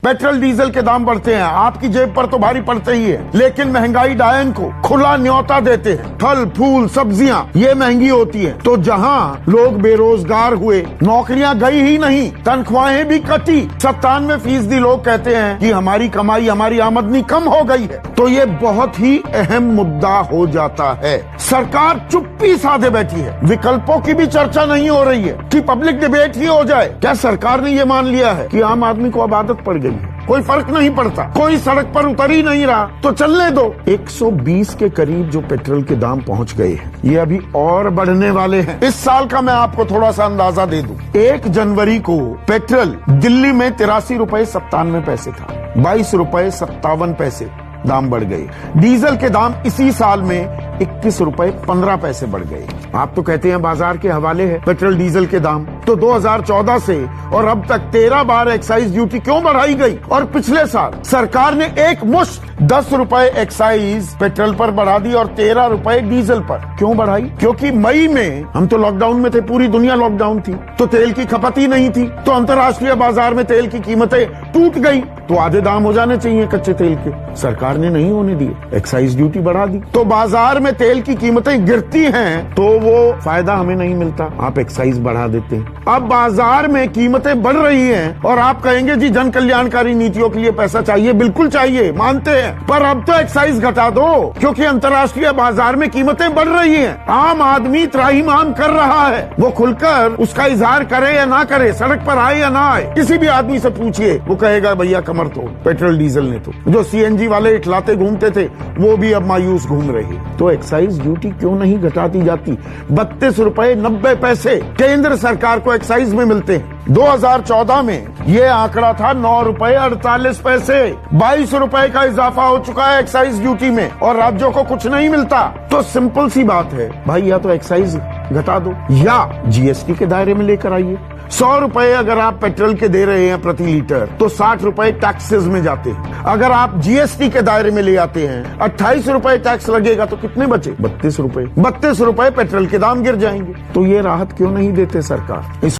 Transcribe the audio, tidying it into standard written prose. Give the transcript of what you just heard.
Petrol diesel के दाम बढ़ते हैं, आपकी जेब पर तो भारी पड़ते ही है, लेकिन महंगाई डायन को खुला न्योता देते हैं। फल फूल सब्जियां ये महंगी होती है, तो जहां लोग बेरोजगार हुए, नौकरियां गई ही नहीं, तनख्वाहें भी कटी। 97% लोग कहते हैं कि हमारी कमाई, हमारी आमदनी कम हो गई है। तो ये बहुत ही अहम मुद्दा हो जाता है। सरकार चुप्पी साधे बैठी है, विकल्पों की भी चर्चा नहीं हो रही है कि पब्लिक डिबेट ही हो जाए। क्या सरकार ने ये मान लिया है कि आम आदमी को अब आदत पड़ गई है, कोई फर्क नहीं पड़ता, कोई सड़क पर उतर ही नहीं रहा तो चलने दो। 120 के करीब जो पेट्रोल के दाम पहुंच गए हैं, ये अभी और बढ़ने वाले हैं। इस साल का मैं आपको थोड़ा सा अंदाजा दे दूं। 1 जनवरी को पेट्रोल दिल्ली में 83 रुपए 97 पैसे था, 22 रुपए 57 पैसे दाम बढ़ गए। डीजल के दाम इसी साल में 21 रुपए 15 पैसे बढ़ गए। आप तो कहते हैं बाजार के हवाले है पेट्रोल डीजल के दाम, तो 2014 से और अब तक 13 बार एक्साइज ड्यूटी क्यों बढ़ाई गई? और पिछले साल सरकार ने एक मुश्त 10 रुपए एक्साइज पेट्रोल पर बढ़ा दी और 13 रुपए डीजल पर। क्यों बढ़ाई? क्योंकि मई में हम तो लॉकडाउन में थे, पूरी दुनिया लॉकडाउन थी, तो तेल की खपत ही नहीं थी, तो अंतर्राष्ट्रीय बाजार में तेल की कीमतें टूट गई, तो आधे दाम हो जाने चाहिए कच्चे तेल के। सरकार ने नहीं होने दिए, एक्साइज ड्यूटी बढ़ा दी, तो बाजार में तेल की कीमतें गिरती हैं, तो वो फायदा हमें नहीं मिलता, आप एक्साइज बढ़ा देते हैं। अब बाजार में कीमतें बढ़ रही हैं और आप कहेंगे जी जन कल्याणकारी नीतियों के लिए पैसा चाहिए, बिल्कुल चाहिए, मानते हैं, पर अब तो एक्साइज घटा दो, क्योंकि अंतर्राष्ट्रीय बाजार में कीमतें बढ़ रही हैं। आम आदमी त्राहिमाम कर रहा है, वो खुलकर उसका इजहार करे या ना करे, सड़क पर आए या ना आए, किसी भी आदमी से पूछिए, वो कहेगा भैया कमर तोड़, पेट्रोल डीजल ने तो। जो सीएनजी वाले इठलाते घूमते थे वो भी अब मायूस घूम रहे। तो एक्साइज ड्यूटी क्यों नहीं घटाती जाती? 32 रुपए 90 पैसे केंद्र सरकार को एक्साइज में मिलते हैं। 2014 में ये आंकड़ा था 9 रुपए 48 पैसे। 22 रुपए का इजाफा हो चुका है एक्साइज ड्यूटी में और राज्यों को कुछ नहीं मिलता। तो सिंपल सी बात है भाई, या तो एक्साइज घटा दो या जीएसटी के दायरे में लेकर आइए। 100 रुपए अगर आप पेट्रोल के दे रहे हैं प्रति लीटर, तो 60 रुपए टैक्सेस में जाते हैं। अगर आप जीएसटी के दायरे में ले आते हैं, 28 रुपए टैक्स लगेगा, तो कितने बचे? 32 रुपए। 32 रुपए पेट्रोल के दाम गिर जाएंगे। तो ये राहत क्यों नहीं देते सरकार?